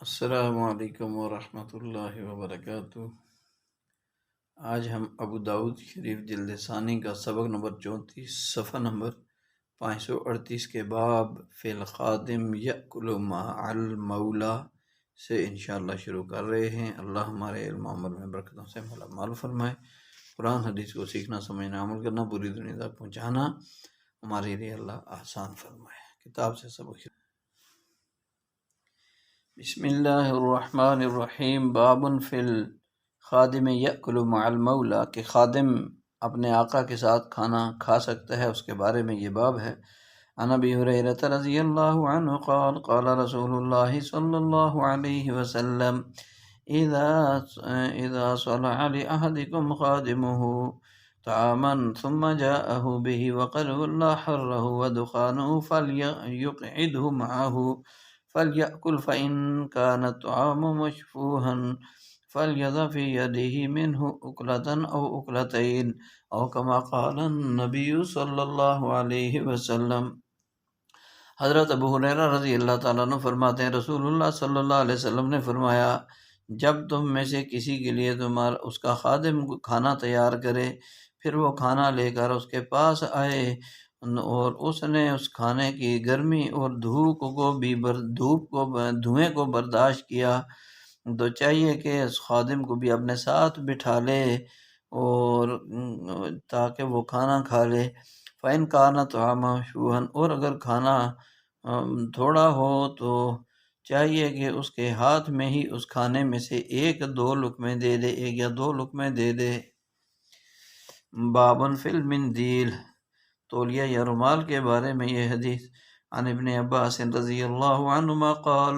السلام علیکم ورحمۃ اللہ وبرکاتہ۔ آج ہم ابو داؤد شریف جلد ثانی کا سبق نمبر 34 صفحہ نمبر 538 کے باب فی الخادم یأکل مع المولا سے انشاءاللہ شروع کر رہے ہیں۔ اللہ ہمارے علم و عمل میں برکتوں سے مال فرمائے۔ قرآن حدیث کو سیکھنا، سمجھنا، عمل کرنا، پوری دنیا تک پہنچانا ہمارے لیے اللہ آسان فرمائے۔ کتاب سے سبق شروع۔ بسم اللہ الرحمن الرحیم۔ باب فی الخادم یأکل مع المولا، کہ خادم اپنے آقا کے ساتھ کھانا کھا سکتا ہے، اس کے بارے میں یہ باب ہے۔ عن ابی ہریرہ رضی اللہ عنہ قال قال رسول اللہ صلی اللہ علیہ وسلم اذا صنع لأحدکم خادمه طعاما ثم جاءه به وقرب الله حره ودخانه فليقعده معه فليأكل فإن كان الطعام مشفوها فليضع في يده منه أكلة أو أكلتين أو كما قال النبي صلی اللہ علیہ وسلم۔ حضرت ابو ہریرہ رضی اللہ تعالیٰ عنہ فرماتے ہیں، رسول اللہ صلی اللہ علیہ وسلم نے فرمایا، جب تم میں سے کسی کے لیے اس کا خادم کھانا تیار کرے، پھر وہ کھانا لے کر اس کے پاس آئے اور اس نے اس کھانے کی گرمی اور دھوئیں کو برداشت کیا، تو چاہیے کہ اس خادم کو بھی اپنے ساتھ بٹھا لے اور تاکہ وہ کھانا کھا لے۔ فَإِنْ كَانَ طَعَامٌ مَشْفُوحًا، اور اگر کھانا تھوڑا ہو تو چاہیے کہ اس کے ہاتھ میں ہی اس کھانے میں سے ایک یا دو لقمے دے دے۔ بابن فی المندیل، تولیہ یا رومال کے بارے میں یہ حدیث۔ عن ابن عباس رضی اللہ عنہما قال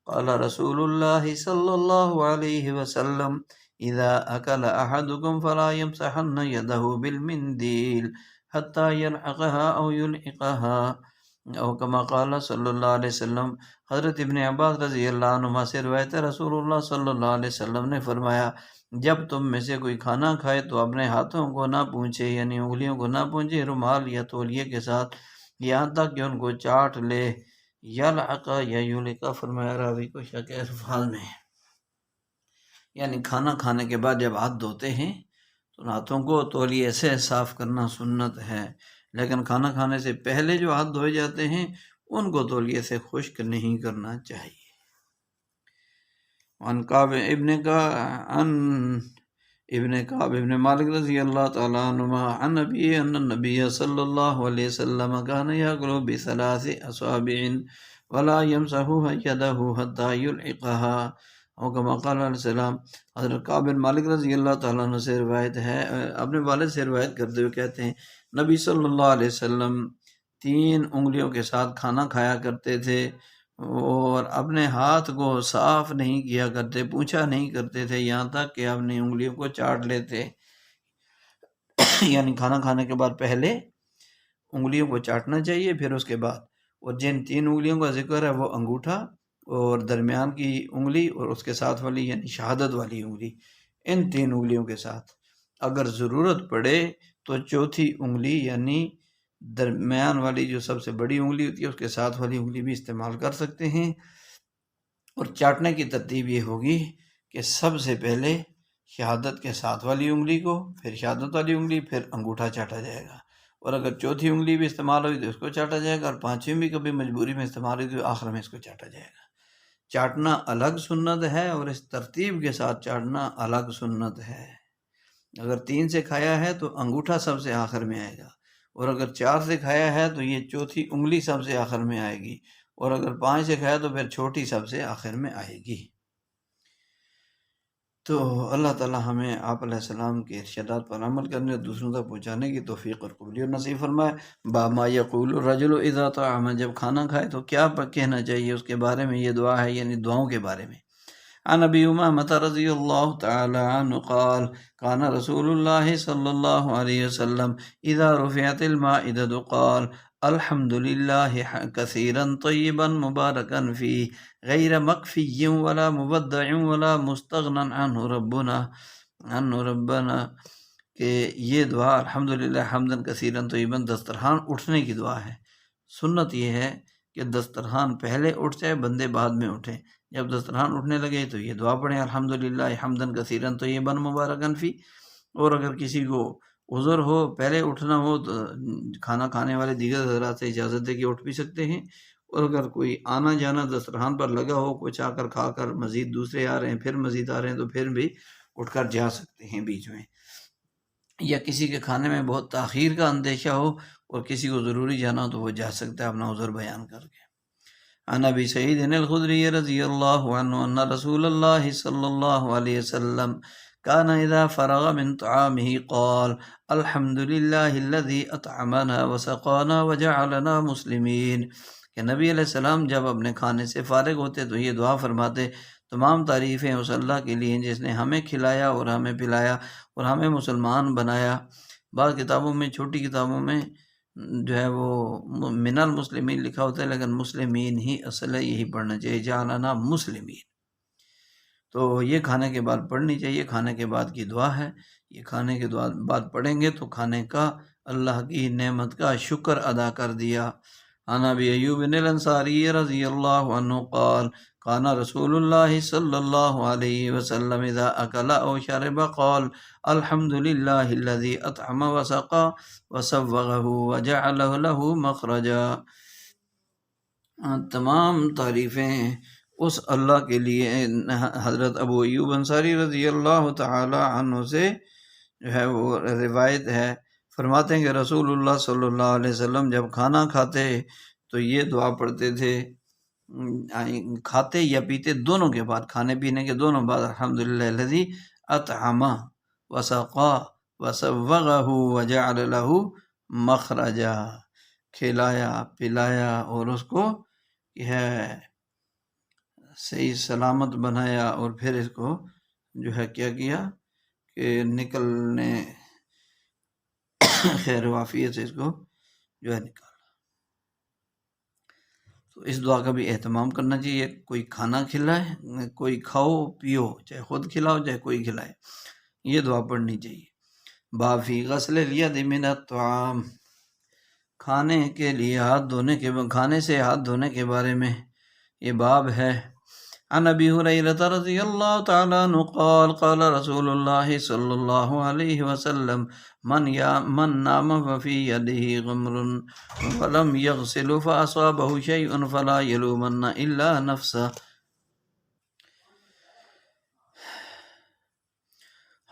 قال رسول اللہ صلی اللہ علیہ وسلم اذا اکل احدکم فلا یمسحن یدہ بالمندیل حتی یلحقها او یلحقها او کما قال صلی اللہ علیہ وسلم۔ حضرت ابن عباس رضی اللہ عنہما سے روایت ہے، رسول اللہ صلی اللہ علیہ وسلم نے فرمایا، جب تم میں سے کوئی کھانا کھائے تو اپنے ہاتھوں کو نہ پونچھے، یعنی انگلیوں کو نہ پونچھے رومال یا تولیے کے ساتھ، یہاں تک کہ ان کو چاٹ لے۔ یلحق یا یلحق فرمایا، راوی کو شک ہے الفاظ میں، یعنی کھانا کھانے کے بعد جب ہاتھ دھوتے ہیں تو ہاتھوں کو تولیے سے صاف کرنا سنت ہے، لیکن کھانا کھانے سے پہلے جو ہاتھ دھوئے جاتے ہیں ان کو تولیے سے خشک نہیں کرنا چاہیے۔ عن ابن کعب ابن مالک رضی اللہ تعالیٰ عنہما عن نبی ان النبی صلی اللہ علیہ وسلم کان یاکل بثلاث اصابع ولا یمسح یدہ حتی یلحقها او کما قال علیہ السلام۔ حضرت کعب بن مالک رضی اللہ تعالیٰ عنہ سے روایت ہے، اپنے والد سے روایت کرتے ہوئے کہتے ہیں، نبی صلی اللہ علیہ وسلم 3 انگلیوں کے ساتھ کھانا کھایا کرتے تھے اور اپنے ہاتھ کو صاف نہیں کیا کرتے، پوچھا نہیں کرتے تھے، یہاں تک کہ اپنی انگلیوں کو چاٹ لیتے۔ یعنی کھانا کھانے کے بعد پہلے انگلیوں کو چاٹنا چاہیے، پھر اس کے بعد، اور جن 3 انگلیوں کا ذکر ہے وہ انگوٹھا اور درمیان کی انگلی اور اس کے ساتھ والی یعنی شہادت والی انگلی، ان 3 انگلیوں کے ساتھ اگر ضرورت پڑے تو چوتھی انگلی یعنی درمیان والی جو سب سے بڑی انگلی ہوتی ہے اس کے ساتھ والی انگلی بھی استعمال کر سکتے ہیں۔ اور چاٹنے کی ترتیب یہ ہوگی کہ سب سے پہلے شہادت کے ساتھ والی انگلی کو، پھر شہادت والی انگلی، پھر انگوٹھا چاٹا جائے گا، اور اگر چوتھی انگلی بھی استعمال ہوئی تو اس کو چاٹا جائے گا، اور 5ویں بھی کبھی مجبوری میں استعمال ہوئی تو آخر میں اس کو چاٹا جائے گا۔ چاٹنا الگ سنت ہے اور اس ترتیب کے ساتھ چاٹنا الگ سنت ہے۔ اگر 3 سے کھایا ہے تو انگوٹھا سب سے آخر میں آئے گا، اور اگر 4 سے کھایا ہے تو یہ چوتھی انگلی سب سے آخر میں آئے گی، اور اگر 5 سے کھایا تو پھر چھوٹی سب سے آخر میں آئے گی۔ تو اللہ تعالی ہمیں آپ علیہ السلام کے ارشادات پر عمل کرنے اور دوسروں تک پہنچانے کی توفیق اور قبولیت نصیب فرمائے۔ باب ما یقول الرجل اذا طعم، جب کھانا کھائے تو کیا کہنا چاہیے، اس کے بارے میں یہ دعا ہے، یعنی دعاؤں کے بارے میں۔ عن ابی امامۃ رضی اللہ تعالی عنہ قال کان رسول اللہ صلی اللہ علیہ وسلم اذا رفعت المائدۃ قال الحمد للہ کثیرا طیبا مبارکا فیہ غیر مکفی ولا مبدع ولا مستغنى عنہ ربنا، کہ یہ دعا الحمدللہ حمدا کثیرا طیبا دسترخوان اٹھنے کی دعا ہے۔ سنت یہ ہے کہ دسترخوان پہلے اٹھ جائے، بندے بعد میں اٹھیں، جب دسترخوان اٹھنے لگے تو یہ دعا پڑھیں الحمدللہ حمدن کثیرن طیبا مبارکن فی۔ اور اگر کسی کو عذر ہو، پہلے اٹھنا ہو، تو کھانا کھانے والے دیگر حضرات سے اجازت دے کے اٹھ بھی سکتے ہیں، اور اگر کوئی آنا جانا دسترخوان پر لگا ہو، کچھ آ کر کھا کر مزید دوسرے آ رہے ہیں، پھر مزید آ رہے ہیں، تو پھر بھی اٹھ کر جا سکتے ہیں بیچ میں۔ یا کسی کے کھانے میں بہت تاخیر کا اندیشہ ہو اور کسی کو ضروری جانا ہو تو وہ جا سکتا ہے اپنا عذر بیان کر کے۔ عن ابی سعید الخدری رضی اللہ عنہ ان رسول اللہ صلی اللہ علیہ وسلم كان اذا فرغ من طعامه قال الحمد للہ الذي اطعمنا وسقانا وجعلنا مسلمین، کہ نبی علیہ السلام جب اپنے کھانے سے فارغ ہوتے تو یہ دعا فرماتے: تمام تعریفیں اس اللہ کے لیے جس نے ہمیں کھلایا اور ہمیں پلایا اور ہمیں مسلمان بنایا۔ بعض کتابوں میں، چھوٹی کتابوں میں جو ہے وہ من المسلمین لکھا ہوتا ہے، لیکن مسلمین ہی اصل ہے، یہی پڑھنا چاہیے، جعلنا مسلمین۔ تو یہ کھانے کے بعد پڑھنی چاہیے، کھانے کے بعد کی دعا ہے، یہ کھانے کے بعد پڑھیں گے تو کھانے کا، اللہ کی نعمت کا شکر ادا کر دیا۔ عن ابی ایوب الانصاری رضی اللہ عنہ قال كان رسول اللہ صلی اللہ علیہ وسلم اذا اکل او شرب قال الحمد للہ الذي اطعم وسقى وسوغه وجعل له مخرجا۔ تمام تعریفیں اس اللہ کے لیے۔ حضرت ابو ایوب انصاری رضی اللہ تعالی عنہ سے جو ہے وہ روایت ہے، فرماتے ہیں کہ رسول اللہ صلی اللہ علیہ وسلم جب کھانا کھاتے تو یہ دعا پڑھتے تھے، کھاتے یا پیتے دونوں کے بعد، کھانے پینے کے دونوں بعد: الحمدللہ الذی اطعم وسقا وسوغہ وجعل لہ مخرجا، کھلایا پلایا اور اس کو ہے صحیح سلامت بنایا، اور پھر اس کو جو ہے کیا کیا کہ نکلنے خیر و عافیت سے اس کو جو ہے نکالا۔ تو اس دعا کا بھی اہتمام کرنا چاہیے۔ کوئی کھانا کھلائے، کوئی کھاؤ پیو، چاہے خود کھلاؤ چاہے کوئی کھلائے، یہ دعا پڑھنی چاہیے۔ باب فی غسل الید من الطعام، کھانے کے لیے ہاتھ دھونے کے، کھانے سے ہاتھ دھونے کے بارے میں یہ باب ہے۔ عن ابی ہریرہ رضی اللہ تعالی عنہ قال قال رسول اللہ صلی اللہ علیہ وسلم من نام وفی یدہ غمر ولم یغسل فاصابہ شیء فلا یلومن الا نفسہ۔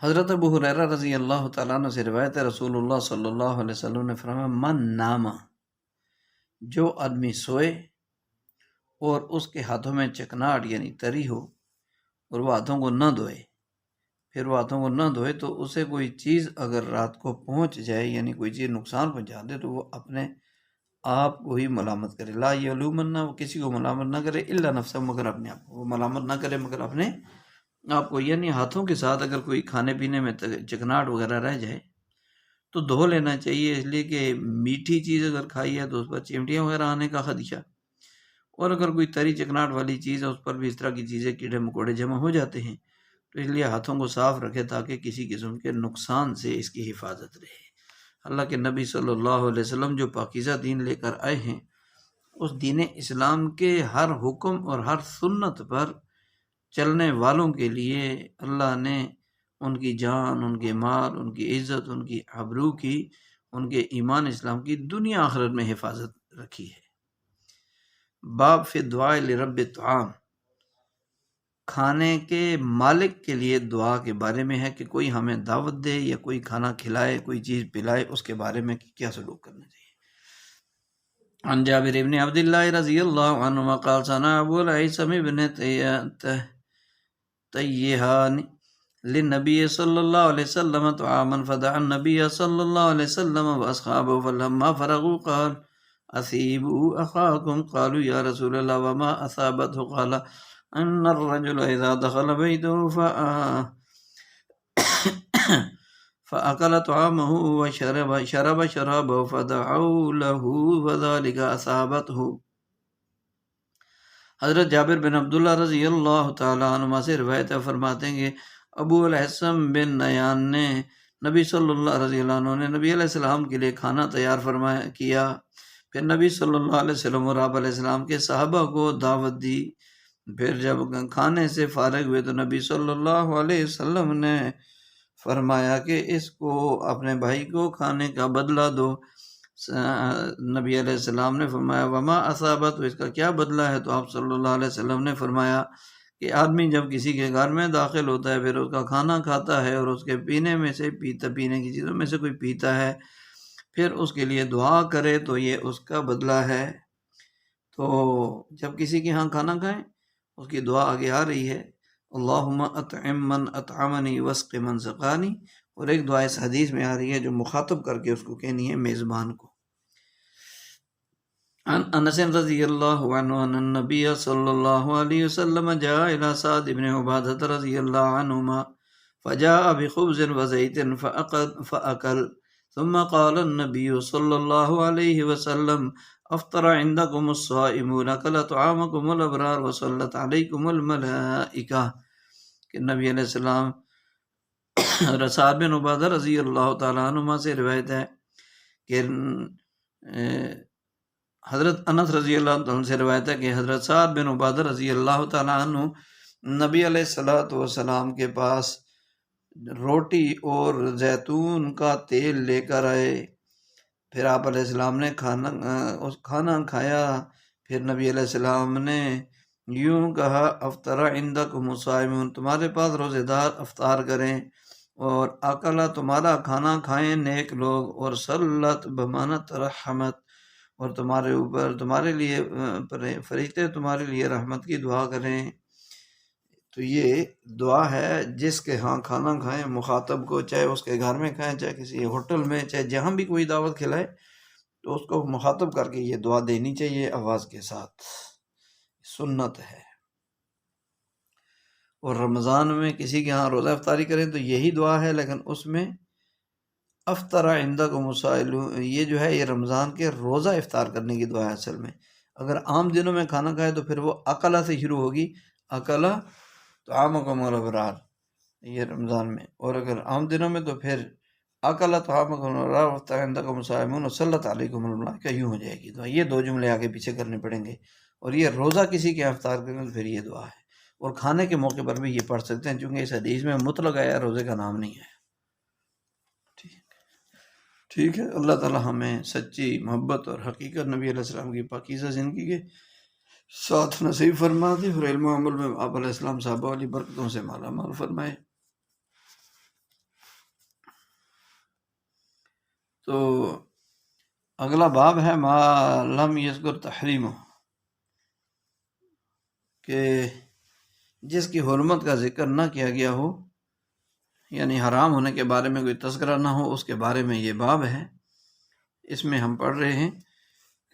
حضرت ابو ہریرہ رضی اللہ تعالیٰ عنہ سے روایت ہے، رسول اللہ صلی اللہ علیہ وسلم نے فرمایا: من نام، جو آدمی سوئے اور اس کے ہاتھوں میں چکناہٹ یعنی تری ہو اور وہ ہاتھوں کو نہ دھوئے، پھر وہ ہاتھوں کو نہ دھوئے تو اسے کوئی چیز اگر رات کو پہنچ جائے، یعنی کوئی چیز نقصان پہنچا دے، تو وہ اپنے آپ کو ہی ملامت کرے۔ لا یلومن، وہ کسی کو ملامت نہ کرے، الا نفسہ، مگر اپنے آپ کو، وہ ملامت نہ کرے مگر اپنے آپ کو۔ یعنی ہاتھوں کے ساتھ اگر کوئی کھانے پینے میں چکناہٹ وغیرہ رہ جائے تو دھو لینا چاہیے، اس لیے کہ میٹھی چیز اگر کھائی ہے تو اس پر چمٹیاں وغیرہ آنے کا خدشہ، اور اگر کوئی تری چکناہٹ والی چیز ہے اس پر بھی اس طرح کی چیزیں کیڑے مکوڑے جمع ہو جاتے ہیں، تو اس لیے ہاتھوں کو صاف رکھے تاکہ کسی قسم کے نقصان سے اس کی حفاظت رہے۔ اللہ کے نبی صلی اللہ علیہ وسلم جو پاکیزہ دین لے کر آئے ہیں، اس دین اسلام کے ہر حکم اور ہر سنت پر چلنے والوں کے لیے اللہ نے ان کی جان، ان کے مال، ان کی عزت، ان کی آبرو کی، ان کے ایمان اسلام کی دنیا آخرت میں حفاظت رکھی ہے۔ باب فی دعاء لرب الطعام، کھانے کے مالک کے لیے دعا کے بارے میں ہے کہ کوئی ہمیں دعوت دے یا کوئی کھانا کھلائے، کوئی چیز پلائے، اس کے بارے میں کیا سلوک کرنا چاہیے۔ عن جابر بن عبد اللہ رضی اللہ عنہ قال سنا ابو الہیثم بن تیہان للنبی صلی اللہ علیہ وسلم طعاما فدعا النبی صلی اللہ علیہ وسلم واصحابہ فلما فرغوا قال اثیبوا اخاکم قالوا یا رسول اللہ وما اثابته قال ان الرجل اذا دخل بیته فأكل طعامه وشرب شرابه فدعوا له فذلك أصابته۔ حضرت جابر بن عبداللہ رضی اللہ تعالیٰ عنہ سے روایت ہے، فرماتے ہیں کہ ابو الحسن بن نیان نے نبی صلی اللہ رضی اللہ عنہ نے نبی علیہ السلام کے لیے کھانا تیار فرمایا کیا، پھر نبی صلی اللہ علیہ وسلم اور آپ علیہ السلام کے صحابہ کو دعوت دی، پھر جب کھانے سے فارغ ہوئے تو نبی صلی اللہ علیہ وسلم نے فرمایا کہ اس کو اپنے بھائی کو کھانے کا بدلہ دو۔ نبی علیہ السلام نے فرمایا وما اصابت، اس کا کیا بدلہ ہے؟ تو آپ صلی اللہ علیہ وسلم نے فرمایا کہ آدمی جب کسی کے گھر میں داخل ہوتا ہے، پھر اس کا کھانا کھاتا ہے اور اس کے پینے میں سے پینے کی چیزوں میں سے کوئی پیتا ہے، پھر اس کے لیے دعا کرے تو یہ اس کا بدلہ ہے۔ تو جب کسی کے ہاں کھانا کھائیں، اس کی دعا آگے آ رہی ہے، اللہم اطعم من اطعمنی واسق من سقانی، اور ایک دعا اس حدیث میں آ رہی ہے جو مخاطب کر کے اس کو کہنی ہے میزبان کو۔ عن انس رضی اللہ عنہ ان النبی صلی اللہ علیہ وسلم جاء الى سعد بن عبادة رضی اللہ عنہما فجاء بخبز وزيت فأكل ثم قال النبي صلى الله عليه وسلم افطر عندكم الصائمون اكل طعامكم الابرار وصلت عليكم الملائكة، کہ نبی علیہ السلام سعد بن عبادہ رضی اللہ تعالیٰ عنہما سے روایت ہے کہ حضرت انس رضی اللہ عنہ سے روایت ہے کہ حضرت سعد بن عبادہ رضی اللہ تعالیٰ عنہ نبی علیہ السلام کے پاس روٹی اور زیتون کا تیل لے کر آئے، پھر آپ علیہ السلام نے کھانا کھایا، پھر نبی علیہ السلام نے یوں کہا افطر عندکم الصائمون، تمہارے پاس روزے دار افطار کریں، اور اکلا تمہارا کھانا کھائیں نیک لوگ، اور صلت بمانت رحمت، اور تمہارے اوپر تمہارے لیے فرشتے تمہارے لیے رحمت کی دعا کریں۔ تو یہ دعا ہے جس کے ہاں کھانا کھائیں مخاطب کو، چاہے اس کے گھر میں کھائیں، چاہے کسی ہوٹل میں، چاہے جہاں بھی کوئی دعوت کھلائے، تو اس کو مخاطب کر کے یہ دعا دینی چاہیے آواز کے ساتھ، سنت ہے۔ اور رمضان میں کسی کے ہاں روزہ افطاری کریں تو یہی دعا ہے، لیکن اس میں افطر عندکم الصائمون، یہ جو ہے یہ رمضان کے روزہ افطار کرنے کی دعا ہے اصل میں۔ اگر عام دنوں میں کھانا کھائے تو پھر وہ اکلا سے شروع ہوگی، اکلا طعامکم الابرار، یہ رمضان میں، اور اگر عام دنوں میں تو پھر اکلا طعامکم الابرار افطر عندکم الصائمون وصلت علیکم الملائکہ، یوں ہو جائے گی۔ تو یہ دو جملے آگے پیچھے کرنے پڑیں گے، اور یہ روزہ کسی کے افطار کریں تو پھر یہ دعا ہے، اور کھانے کے موقع پر بھی یہ پڑھ سکتے ہیں، چونکہ اس حدیث میں مطلق آیا، روزے کا نام نہیں ہے۔ ٹھیک ہے، اللہ تعالی ہمیں سچی محبت اور حقیقت نبی علیہ السلام کی پاکیزہ زندگی کے ساتھ نصیب فرما دے، اور علم و عمل میں آپ علیہ السلام صحابہ والی برکتوں سے مالا مال فرمائے۔ تو اگلا باب ہے ما لم یذکر تحریمہ، کہ جس کی حرمت کا ذکر نہ کیا گیا ہو، یعنی حرام ہونے کے بارے میں کوئی تذکرہ نہ ہو، اس کے بارے میں یہ باب ہے۔ اس میں ہم پڑھ رہے ہیں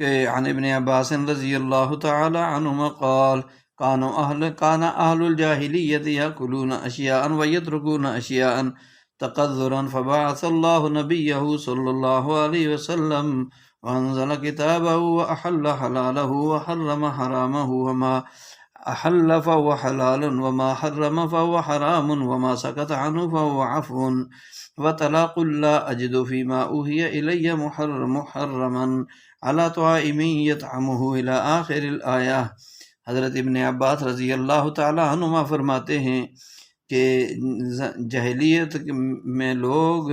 کہ عن ابن عباس رضی اللہ تعالی عنہما قال کان اہل الجاہلیت یاکلون اشیاء ویترکون اشیاء تقذرا فبعث اللہ نبیہ صلی اللہ علیہ وسلم وانزل کتابہ واحل حلالہ وحرم حرامہ وما احل فهو حلال وما حرم فهو حرام وما سكت عنه فهو عفو وتلا قل لا اجد فيما اوحي الي محرما على طاعم يطعمه الى آخر الآیہ۔ حضرت ابن عباس رضی اللہ تعالی عنہما فرماتے ہیں کہ جاہلیت میں لوگ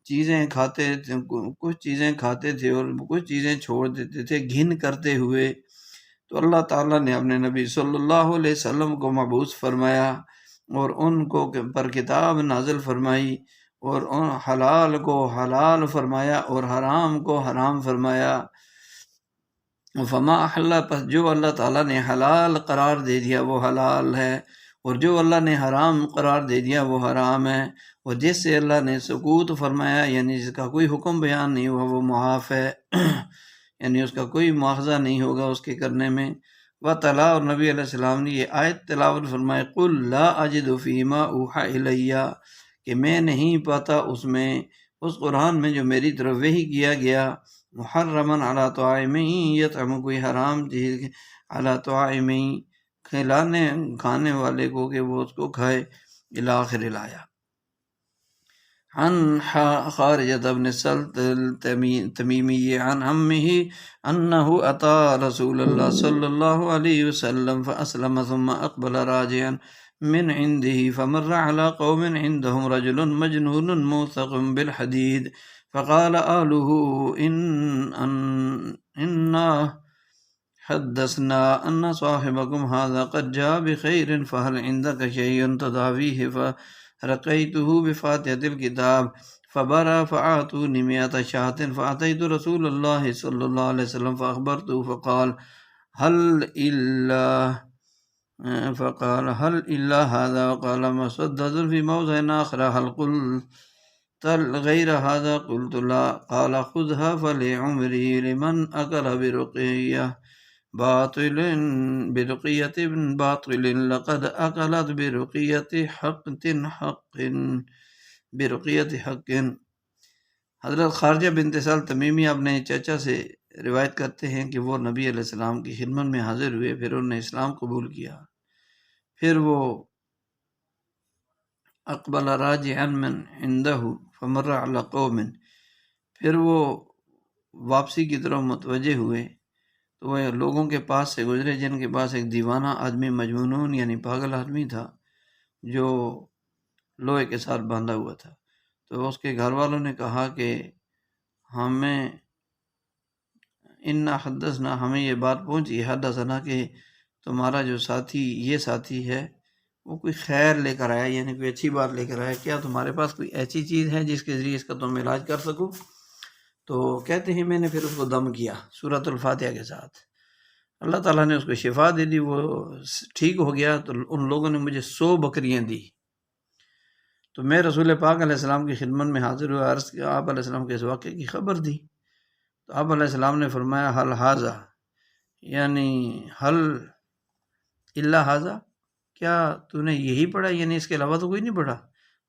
چیزیں کھاتے تھے، کچھ چیزیں کھاتے تھے اور کچھ چیزیں چھوڑ دیتے تھے گھن کرتے ہوئے، تو اللہ تعالیٰ نے اپنے نبی صلی اللہ علیہ وسلم کو مبعوث فرمایا، اور ان کو پر کتاب نازل فرمائی، اور ان حلال کو حلال فرمایا اور حرام کو حرام فرمایا۔ فما احل، پس جو اللہ تعالیٰ نے حلال قرار دے دیا وہ حلال ہے، اور جو اللہ نے حرام قرار دے دیا وہ حرام ہے، اور جس سے اللہ نے سکوت فرمایا، یعنی جس کا کوئی حکم بیان نہیں ہوا، وہ معاف ہے، یعنی اس کا کوئی مواخذہ نہیں ہوگا اس کے کرنے میں۔ وَتَلَا، اور نبی علیہ السلام نے یہ آیت تلاوت فرمائے، قُلْ لَا أَجِدُ فِي مَا أُوحَىٰ إِلَيَّ، کہ میں نہیں پاتا اس میں، اس قرآن میں جو میری طرف وحی کیا گیا، محرمن علی طاعم یطعم، کوئی حرام چیز علی طاعم، کھانے والے کو کہ وہ اس کو کھائے، الی آخر الآیہ۔ عن خارجة بن السلت التميمي عن عمه أنه أتى رسول الله صلى الله عليه وسلم فأسلم ثم أقبل راجعا من عنده فمر على قوم عندهم رجل مجنون موثق بالحديد فقال آله إنا حدثنا أن صاحبكم هذا قد جاء بخير فهل عندك شيء تداويه فرقيته بفاتحة الكتاب فبرى فآتوني 100 شاة فأتيت رسول الله صلى الله عليه وسلم فأخبرته فقال هل إلا هذا وقال مسدد في موضع آخر هل قلت غير هذا قلت لا قال خذها فلعمري لمن أكل برقية باطل لقد أكلت برقية حق. حضرت خارجہ بنت سال تمیمی اپنے چچا سے روایت کرتے ہیں کہ وہ نبی علیہ السلام کی خدمت میں حاضر ہوئے، پھر انہوں نے اسلام قبول کیا، پھر وہ اقبل راجعا من عنده فمر على قوم، پھر وہ واپسی کی طرف متوجہ ہوئے تو وہ لوگوں کے پاس سے گزرے جن کے پاس ایک دیوانہ آدمی مجنون یعنی پاگل آدمی تھا جو لوہے کے ساتھ باندھا ہوا تھا. تو اس کے گھر والوں نے کہا کہ ہمیں ہمیں یہ بات پہنچی حدثنا کہ تمہارا جو ساتھی ہے وہ کوئی خیر لے کر آیا، یعنی کوئی اچھی بات لے کر آیا، کیا تمہارے پاس کوئی ایسی چیز ہے جس کے ذریعے اس کا تم علاج کر سکو؟ تو کہتے ہیں میں نے پھر اس کو دم کیا سورۃ الفاتحہ کے ساتھ، اللہ تعالیٰ نے اس کو شفا دے دی، وہ ٹھیک ہو گیا. تو ان لوگوں نے مجھے 100 بکریاں دی. تو میں رسول پاک علیہ السلام کی خدمت میں حاضر ہوا، عرض کیا، آپ علیہ السلام کے اس واقعے کی خبر دی. تو آپ علیہ السلام نے فرمایا حل حاضہ، یعنی حل الا حاضہ، کیا تو نے یہی پڑھا، یعنی اس کے علاوہ تو کوئی نہیں پڑھا؟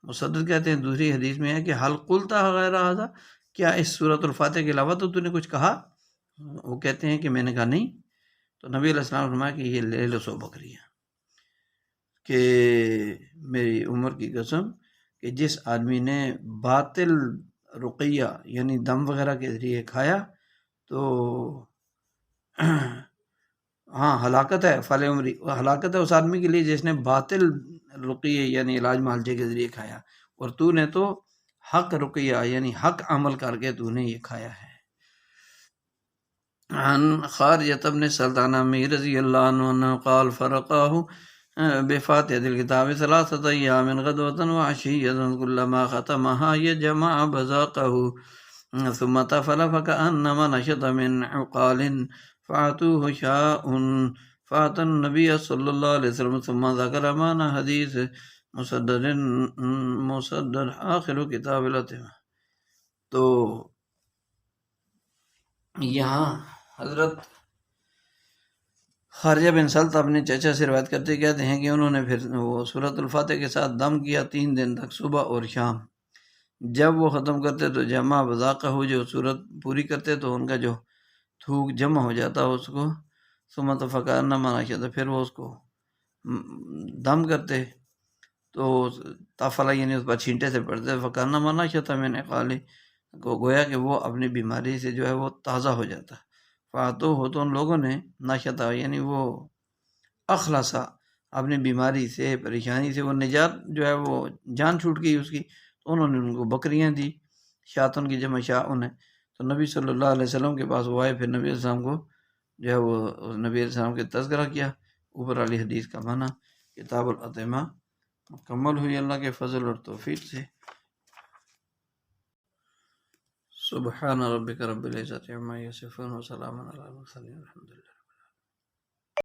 مسدد کہتے ہیں دوسری حدیث میں ہے کہ حل قلتا غیر حاضہ، کیا اس سورۃ الفاتحہ کے علاوہ تو نے کچھ کہا؟ وہ کہتے ہیں کہ میں نے کہا نہیں. تو نبی علیہ السلام نے فرمایا کہ یہ لے لو 100 بکریاں، کہ میری عمر کی قسم کہ جس آدمی نے باطل رقیہ یعنی دم وغیرہ کے ذریعے کھایا تو ہاں ہلاکت ہے، فل عمری، ہلاکت ہے اس آدمی کے لیے جس نے باطل رقیہ یعنی علاج معالجے کے ذریعے کھایا، اور تو نے تو حق رقیہ یعنی حق عمل کر کے تو نے یہ کھایا ہے. عن خارجة بن سلطان رضی اللہ عنہ قال فرقاه بفاتحة الكتاب 3 أيام غدوة وعشية كلما ختمها يجمع بزاقه ثم تفل فكأنما نشط من عقال فأعطوه شاء فأتى النبي صلى الله عليه وسلم ثم ذكر معنى حديث مسدد آخر کتاب الاتمہ. تو یہاں حضرت خارجہ بن سلط اپنے چچا سے روایت کرتے کہتے ہیں کہ انہوں نے پھر وہ سورۃ الفاتحہ کے ساتھ دم کیا 3 دن تک، صبح اور شام. جب وہ ختم کرتے تو جمع بذاقہ ہو، جو سورت پوری کرتے تو ان کا جو تھوک جمع ہو جاتا اس کو، ثم فکأنما نشط، پھر وہ اس کو دم کرتے تو تفلا یعنی اس پر چھینٹے سے پڑتے، فکأنما نشط من عقال، کو گویا کہ وہ اپنی بیماری سے جو ہے وہ تازہ ہو جاتا. فاتو ہو، تو ان لوگوں نے نشطہ یعنی وہ اخلاصا، اپنی بیماری سے پریشانی سے وہ نجات جو ہے وہ جان چھوٹ گئی اس کی. تو انہوں نے ان کو بکریاں دی، شاطن کی جمع شاؤن ہے. تو نبی صلی اللہ علیہ وسلم کے پاس وہ آئے، پھر نبی علیہ السلام کو جو ہے وہ نبی علیہ السلام کے تذکرہ کیا. اوپر والی حدیث کا معنی کتاب الاتمہ مکمل ہوئی اللہ کے فضل اور توفیق سے. سبحان ربک رب العزت عما یصفون وسلام علی المرسلین الحمد للہ.